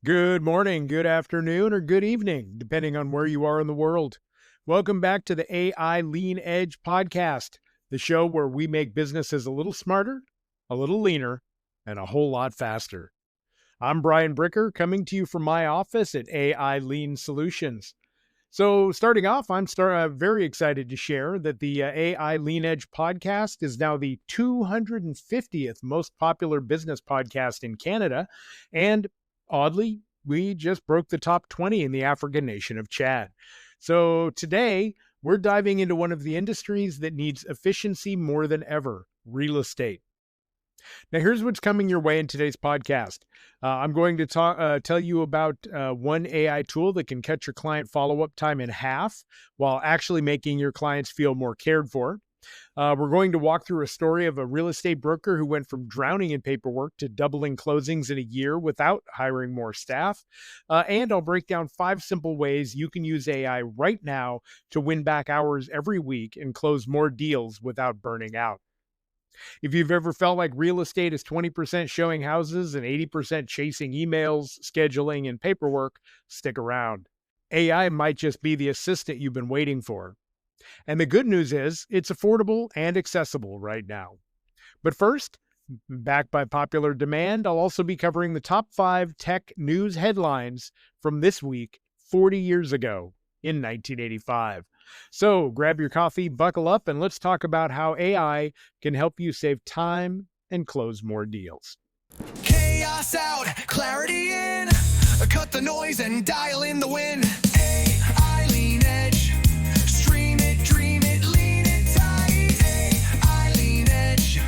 Good morning, good afternoon, or good evening, depending on where you are in the world. Welcome back to the AI Lean Edge podcast, the show where we make businesses a little smarter, a little leaner, and a whole lot faster. I'm Brian Bricker, coming to you from my office at AI Lean Solutions. So, starting off, I'm very excited to share that the AI Lean Edge podcast is now the 250th most popular business podcast in Canada. And oddly, we just broke the top 20 in the African nation of Chad. So, today, we're diving into one of the industries that needs efficiency more than ever: real estate. Now, here's what's coming your way in today's podcast. I'm going to tell you about one AI tool that can cut your client follow-up time in half while actually making your clients feel more cared for. We're going to walk through a story of a real estate broker who went from drowning in paperwork to doubling closings in a year without hiring more staff. And I'll break down 5 simple ways you can use AI right now to win back hours every week and close more deals without burning out. If you've ever felt like real estate is 20% showing houses and 80% chasing emails, scheduling, and paperwork, stick around. AI might just be the assistant you've been waiting for. And the good news is it's affordable and accessible right now. But first, backed by popular demand, I'll also be covering the top 5 tech news headlines from this week 40 years ago in 1985. So grab your coffee, buckle up, and let's talk about how AI can help you save time and close more deals. Chaos out, clarity in. Cut the noise and dial in the win. AI Lean Edge. Stream it, dream it, lean it tight. AI Lean Edge.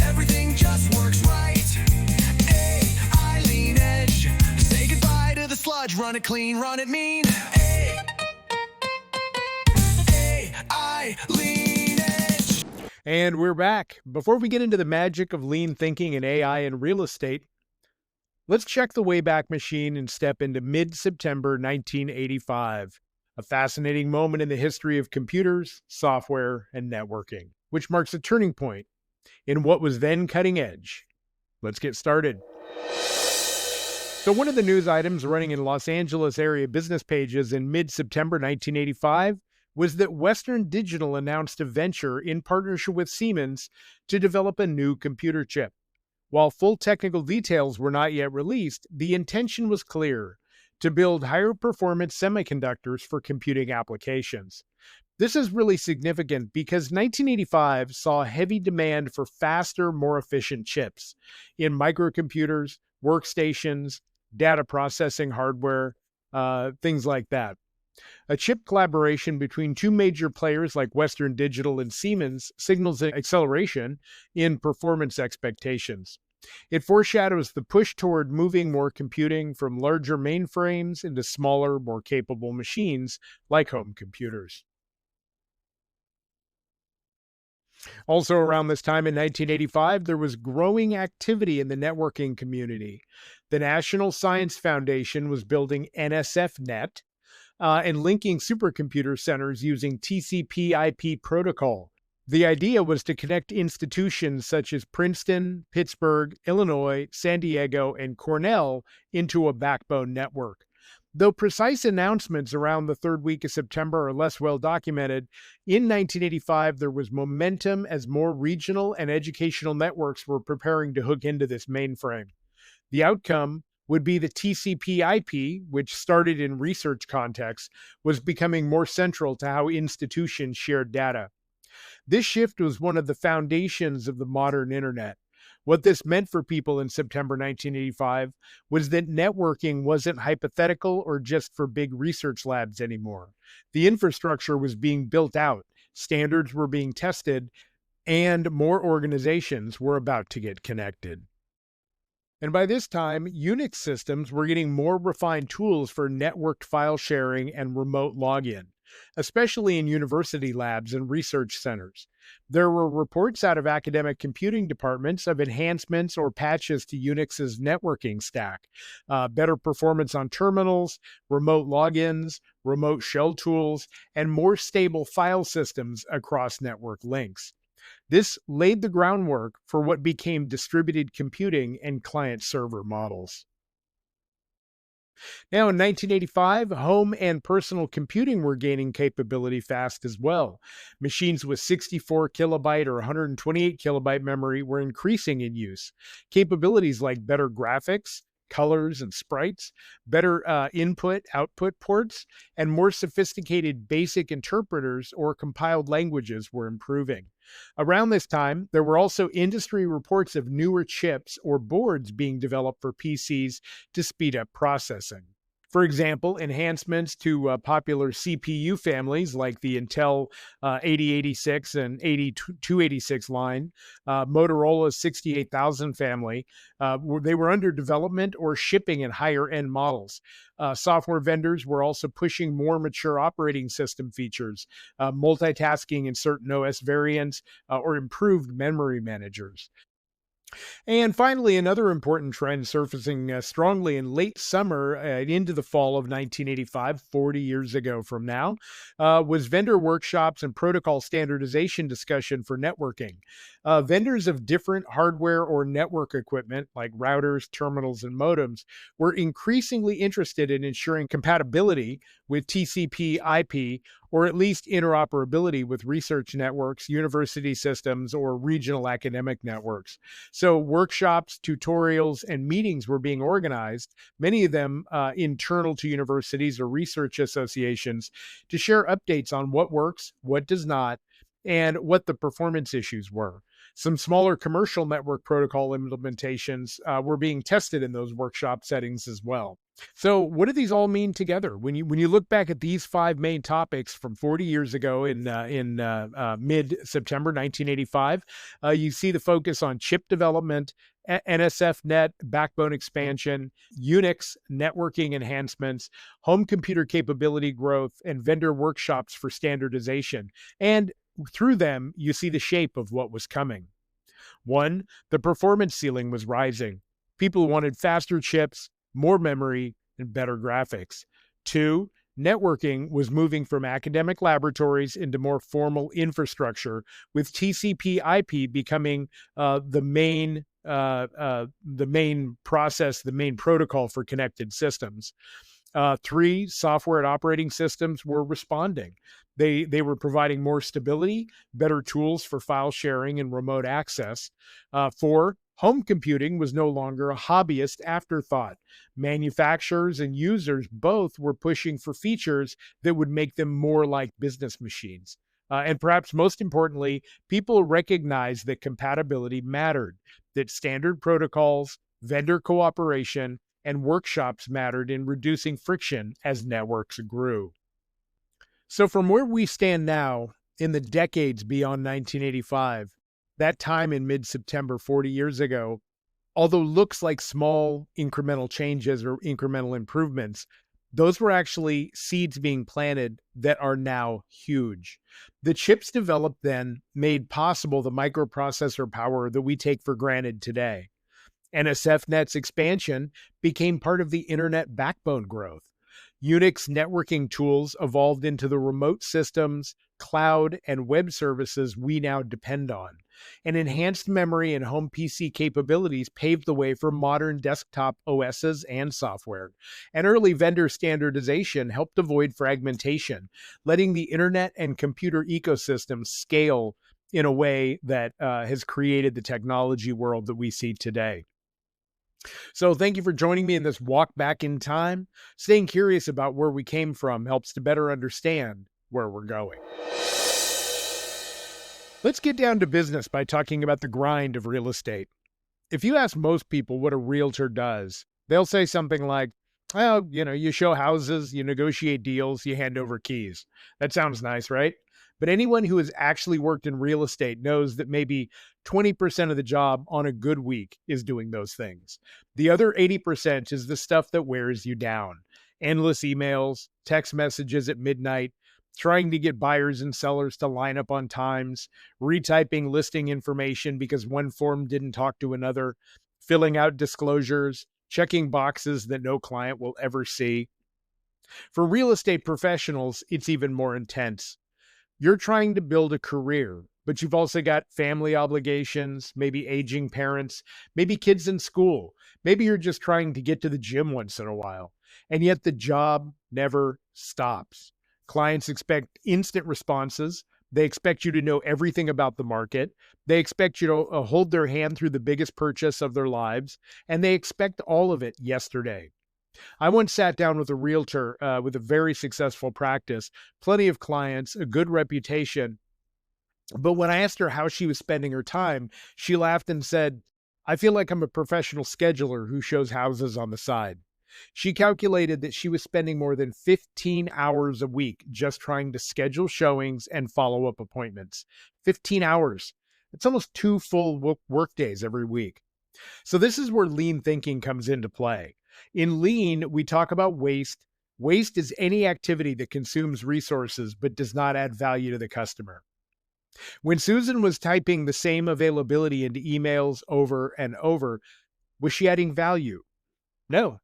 Everything just works right. AI Lean Edge. Say goodbye to the sludge, run it clean, run it mean. AI Lean Edge. And we're back. Before we get into the magic of lean thinking and AI in real estate, let's check the Wayback Machine and step into mid-September 1985, a fascinating moment in the history of computers, software, and networking, which marks a turning point in what was then cutting edge. Let's get started. So one of the news items running in Los Angeles area business pages in mid-September 1985 was that Western Digital announced a venture in partnership with Siemens to develop a new computer chip. While full technical details were not yet released, the intention was clear: to build higher performance semiconductors for computing applications. This is really significant because 1985 saw heavy demand for faster, more efficient chips in microcomputers, workstations, data processing hardware, things like that. A chip collaboration between 2 major players like Western Digital and Siemens signals an acceleration in performance expectations. It foreshadows the push toward moving more computing from larger mainframes into smaller, more capable machines like home computers. Also around this time in 1985, there was growing activity in the networking community. The National Science Foundation was building NSFNet, and linking supercomputer centers using TCP/IP protocol. The idea was to connect institutions such as Princeton, Pittsburgh, Illinois, San Diego, and Cornell into a backbone network. Though precise announcements around the 3rd week of September are less well documented, in 1985 there was momentum as more regional and educational networks were preparing to hook into this mainframe. The outcome would be the TCP/IP, which started in research contexts, was becoming more central to how institutions shared data. This shift was one of the foundations of the modern internet. What this meant for people in September 1985 was that networking wasn't hypothetical or just for big research labs anymore. The infrastructure was being built out, standards were being tested, and more organizations were about to get connected. And by this time, Unix systems were getting more refined tools for networked file sharing and remote login, especially in university labs and research centers. There were reports out of academic computing departments of enhancements or patches to Unix's networking stack, better performance on terminals, remote logins, remote shell tools, and more stable file systems across network links. This laid the groundwork for what became distributed computing and client-server models. Now, in 1985, home and personal computing were gaining capability fast as well. Machines with 64 kilobyte or 128 kilobyte memory were increasing in use. Capabilities like better graphics, colors, and sprites, better input output ports, and more sophisticated basic interpreters or compiled languages were improving. Around this time, there were also industry reports of newer chips or boards being developed for PCs to speed up processing. For example, enhancements to popular CPU families like the Intel 8086 and 8286 line, Motorola's 68000 family, they were under development or shipping in higher end models. Software vendors were also pushing more mature operating system features, multitasking in certain OS variants, or improved memory managers. And finally, another important trend surfacing strongly in late summer into the fall of 1985, 40 years ago from now, was vendor workshops and protocol standardization discussion for networking. Vendors of different hardware or network equipment, like routers, terminals, and modems, were increasingly interested in ensuring compatibility with TCP/IP, or at least interoperability with research networks, university systems, or regional academic networks. So, workshops, tutorials, and meetings were being organized, many of them internal to universities or research associations, to share updates on what works, what does not, and what the performance issues were. Some smaller commercial network protocol implementations were being tested in those workshop settings as well. So, what do these all mean together? When you look back at these five main topics from 40 years ago in mid September 1985, you see the focus on chip development, NSF-net backbone expansion, Unix networking enhancements, home computer capability growth, and vendor workshops for standardization. And through them, you see the shape of what was coming. One, the performance ceiling was rising. People wanted faster chips, more memory, and better graphics. Two, networking was moving from academic laboratories into more formal infrastructure, with TCP/IP becoming the main process, the main protocol for connected systems. Three, software and operating systems were responding. They were providing more stability, better tools for file sharing and remote access. Four, home computing was no longer a hobbyist afterthought. Manufacturers and users both were pushing for features that would make them more like business machines. And perhaps most importantly, people recognized that compatibility mattered, that standard protocols, vendor cooperation, and workshops mattered in reducing friction as networks grew. So, from where we stand now, in the decades beyond 1985, that time in mid September 40 years ago, although looks like small incremental changes or incremental improvements, those were actually seeds being planted that are now huge. The chips developed then made possible the microprocessor power that we take for granted today. NSFNet's expansion became part of the internet backbone growth. Unix networking tools evolved into the remote systems, cloud, and web services we now depend on. And enhanced memory and home PC capabilities paved the way for modern desktop OSs and software. And early vendor standardization helped avoid fragmentation, letting the internet and computer ecosystems scale in a way that has created the technology world that we see today. So thank you for joining me in this walk back in time. Staying curious about where we came from helps to better understand where we're going. Let's get down to business by talking about the grind of real estate. If you ask most people what a realtor does, they'll say something like, well, you show houses, you negotiate deals, you hand over keys. That sounds nice, right? But anyone who has actually worked in real estate knows that maybe 20% of the job on a good week is doing those things. The other 80% is the stuff that wears you down. Endless emails, text messages at midnight, trying to get buyers and sellers to line up on times, retyping listing information because one form didn't talk to another, filling out disclosures, checking boxes that no client will ever see. For real estate professionals, it's even more intense. You're trying to build a career, but you've also got family obligations, maybe aging parents, maybe kids in school. Maybe you're just trying to get to the gym once in a while. And yet the job never stops. Clients expect instant responses. They expect you to know everything about the market. They expect you to hold their hand through the biggest purchase of their lives. And they expect all of it yesterday. I once sat down with a realtor with a very successful practice, plenty of clients, a good reputation. But when I asked her how she was spending her time, she laughed and said, I feel like I'm a professional scheduler who shows houses on the side. She calculated that she was spending more than 15 hours a week just trying to schedule showings and follow up appointments. 15 hours. It's almost 2 full work days every week. So, this is where lean thinking comes into play. In lean, we talk about waste. Waste is any activity that consumes resources but does not add value to the customer. When Susan was typing the same availability into emails over and over, was she adding value? No.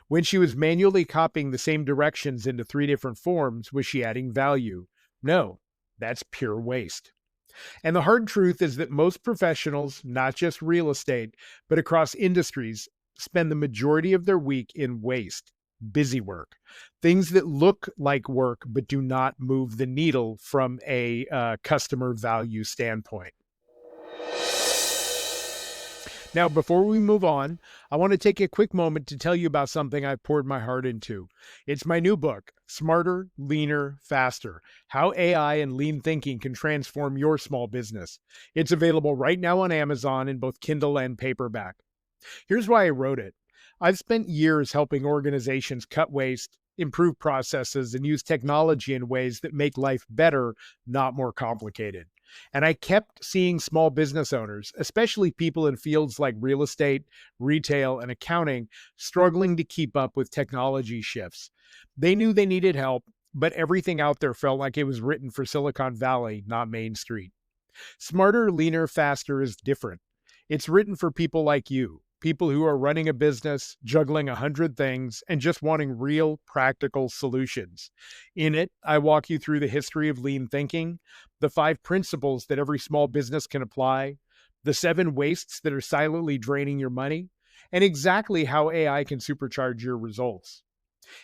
When she was manually copying the same directions into 3 different forms, was she adding value? No. That's pure waste. And the hard truth is that most professionals, not just real estate, but across industries, spend the majority of their week in waste, busy work, things that look like work but do not move the needle from a customer value standpoint. Now, before we move on, I want to take a quick moment to tell you about something I've poured my heart into. It's my new book, Smarter, Leaner, Faster: How AI and Lean Thinking Can Transform Your Small Business. It's available right now on Amazon in both Kindle and paperback. Here's why I wrote it. I've spent years helping organizations cut waste, improve processes, and use technology in ways that make life better, not more complicated. And I kept seeing small business owners, especially people in fields like real estate, retail, and accounting, struggling to keep up with technology shifts. They knew they needed help, but everything out there felt like it was written for Silicon Valley, not Main Street. Smarter, Leaner, Faster is different. It's written for people like you, people who are running a business, juggling 100 things, and just wanting real, practical solutions. In it, I walk you through the history of lean thinking, the 5 principles that every small business can apply, the 7 wastes that are silently draining your money, and exactly how AI can supercharge your results.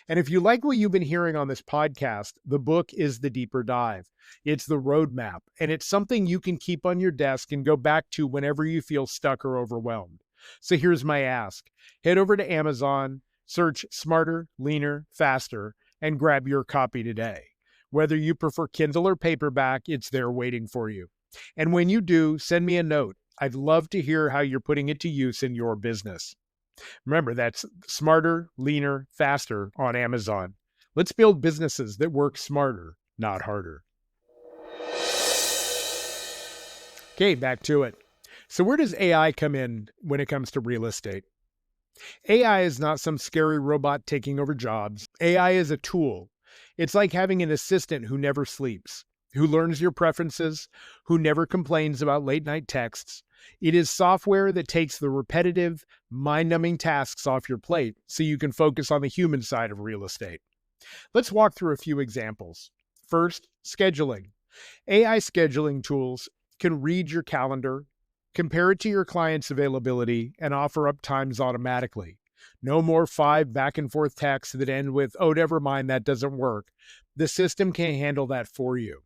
And if you like what you've been hearing on this podcast, the book is the deeper dive. It's the roadmap, and it's something you can keep on your desk and go back to whenever you feel stuck or overwhelmed. So here's my ask. Head over to Amazon, search Smarter, Leaner, Faster, and grab your copy today. Whether you prefer Kindle or paperback, it's there waiting for you. And when you do, send me a note. I'd love to hear how you're putting it to use in your business. Remember, that's Smarter, Leaner, Faster on Amazon. Let's build businesses that work smarter, not harder. Okay, back to it. So where does AI come in when it comes to real estate? AI is not some scary robot taking over jobs. AI is a tool. It's like having an assistant who never sleeps, who learns your preferences, who never complains about late night texts. It is software that takes the repetitive, mind-numbing tasks off your plate so you can focus on the human side of real estate. Let's walk through a few examples. First, scheduling. AI scheduling tools can read your calendar, compare it to your client's availability, and offer up times automatically. No more 5 back and forth texts that end with, oh, never mind, that doesn't work. The system can handle that for you.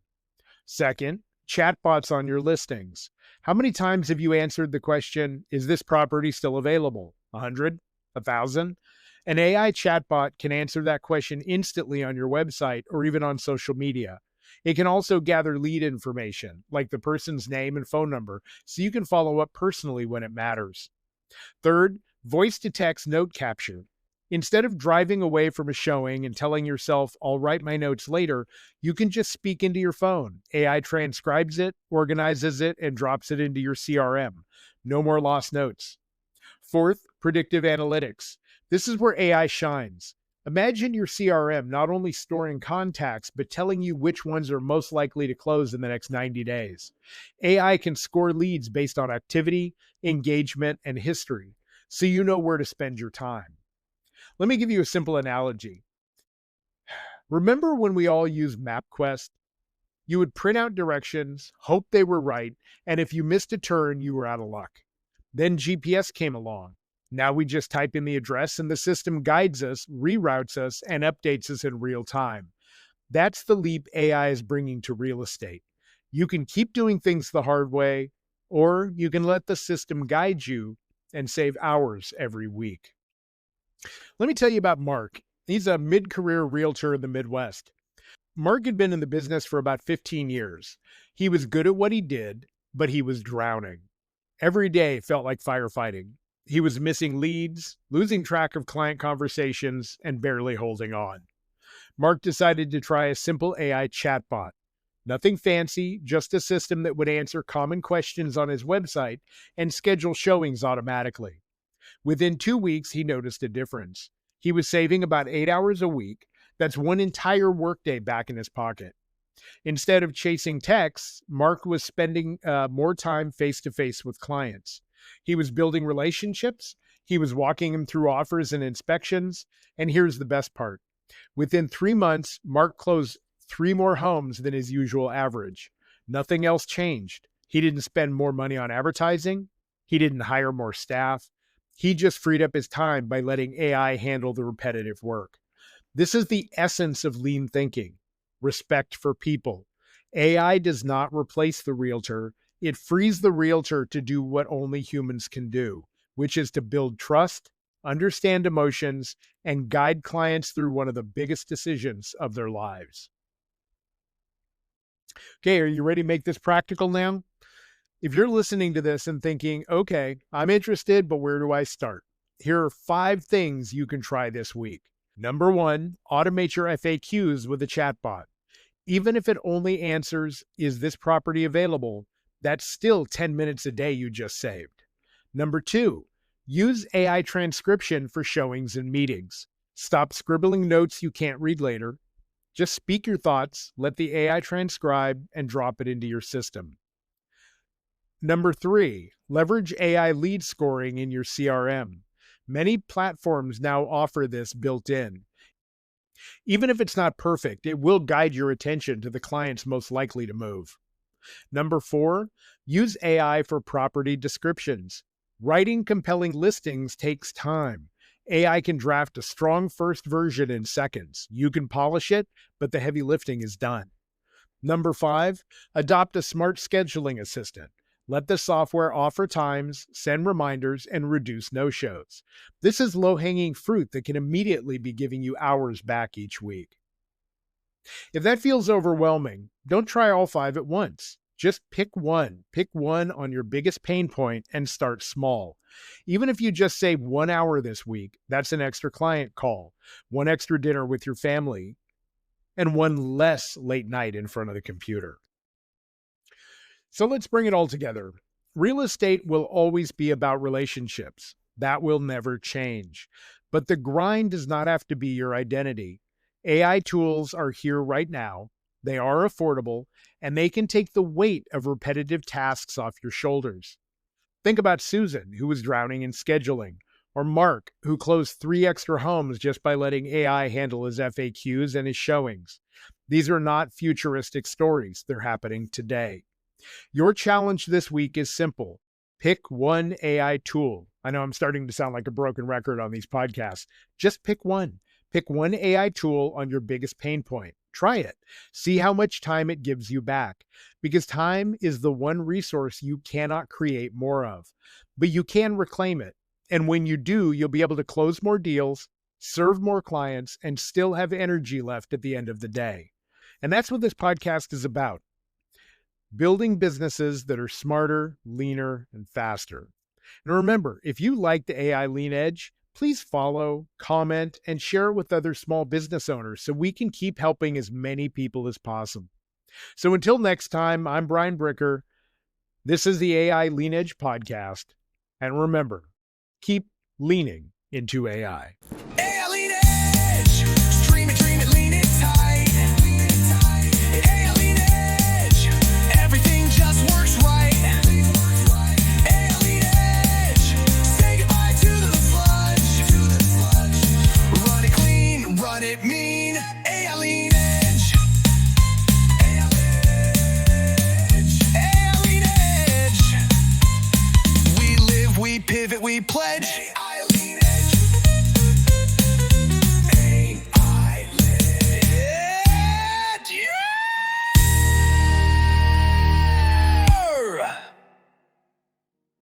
Second, chatbots on your listings. How many times have you answered the question, is this property still available? 100? 1,000? An AI chatbot can answer that question instantly on your website or even on social media. It can also gather lead information, like the person's name and phone number, so you can follow up personally when it matters. Third, voice-to-text note capture. Instead of driving away from a showing and telling yourself, I'll write my notes later, you can just speak into your phone. AI transcribes it, organizes it, and drops it into your CRM. No more lost notes. Fourth, predictive analytics. This is where AI shines. Imagine your CRM not only storing contacts, but telling you which ones are most likely to close in the next 90 days. AI can score leads based on activity, engagement, and history, so you know where to spend your time. Let me give you a simple analogy. Remember when we all used MapQuest? You would print out directions, hope they were right, and if you missed a turn, you were out of luck. Then GPS came along. Now we just type in the address and the system guides us, reroutes us, and updates us in real time. That's the leap AI is bringing to real estate. You can keep doing things the hard way, or you can let the system guide you and save hours every week. Let me tell you about Mark. He's a mid-career realtor in the Midwest. Mark had been in the business for about 15 years. He was good at what he did, but he was drowning. Every day felt like firefighting. He was missing leads, losing track of client conversations, and barely holding on. Mark decided to try a simple AI chatbot. Nothing fancy, just a system that would answer common questions on his website and schedule showings automatically. Within 2 weeks, he noticed a difference. He was saving about 8 hours a week. That's one entire workday back in his pocket. Instead of chasing texts, Mark was spending more time face-to-face with clients. He was building relationships. He was walking them through offers and inspections. And here's the best part. Within 3 months, Mark closed 3 more homes than his usual average. Nothing else changed. He didn't spend more money on advertising. He didn't hire more staff. He just freed up his time by letting AI handle the repetitive work. This is the essence of lean thinking, respect for people. AI does not replace the realtor. It frees the realtor to do what only humans can do, which is to build trust, understand emotions, and guide clients through one of the biggest decisions of their lives. Okay, are you ready to make this practical now? If you're listening to this and thinking, okay, I'm interested, but where do I start? Here are 5 things you can try this week. Number 1, automate your FAQs with a chatbot. Even if it only answers, is this property available? That's still 10 minutes a day you just saved. Number 2, use AI transcription for showings and meetings. Stop scribbling notes you can't read later. Just speak your thoughts, let the AI transcribe, and drop it into your system. Number 3, leverage AI lead scoring in your CRM. Many platforms now offer this built in. Even if it's not perfect, it will guide your attention to the clients most likely to move. Number 4, use AI for property descriptions. Writing compelling listings takes time. AI can draft a strong first version in seconds. You can polish it, but the heavy lifting is done. Number 5, adopt a smart scheduling assistant. Let the software offer times, send reminders, and reduce no-shows. This is low-hanging fruit that can immediately be giving you hours back each week. If that feels overwhelming, don't try all 5 at once. Just pick one. Pick one on your biggest pain point and start small. Even if you just save 1 hour this week, that's an extra client call, 1 extra dinner with your family, and 1 less late night in front of the computer. So let's bring it all together. Real estate will always be about relationships. That will never change. But the grind does not have to be your identity. AI tools are here right now. They are affordable, and they can take the weight of repetitive tasks off your shoulders. Think about Susan, who was drowning in scheduling, or Mark, who closed 3 extra homes just by letting AI handle his FAQs and his showings. These are not futuristic stories. They're happening today. Your challenge this week is simple. Pick one AI tool. I know I'm starting to sound like a broken record on these podcasts. Just pick one. Pick one AI tool on your biggest pain point. Try it. See how much time it gives you back. Because time is the one resource you cannot create more of. But you can reclaim it. And when you do, you'll be able to close more deals, serve more clients, and still have energy left at the end of the day. And that's what this podcast is about. Building businesses that are smarter, leaner, and faster. And remember, if you like the AI Lean Edge, please follow, comment, and share it with other small business owners so we can keep helping as many people as possible. So until next time, I'm Brian Bricker. This is the AI Lean Edge podcast. And remember, keep leaning into AI. AI Lean Edge. Stream it, dream it, lean it tight. AI Lean Edge. Everything just works right. AI Lean Edge. Say goodbye to the sludge. Run it clean, run it mean. AI Lean Edge. AI Lean Edge. edge.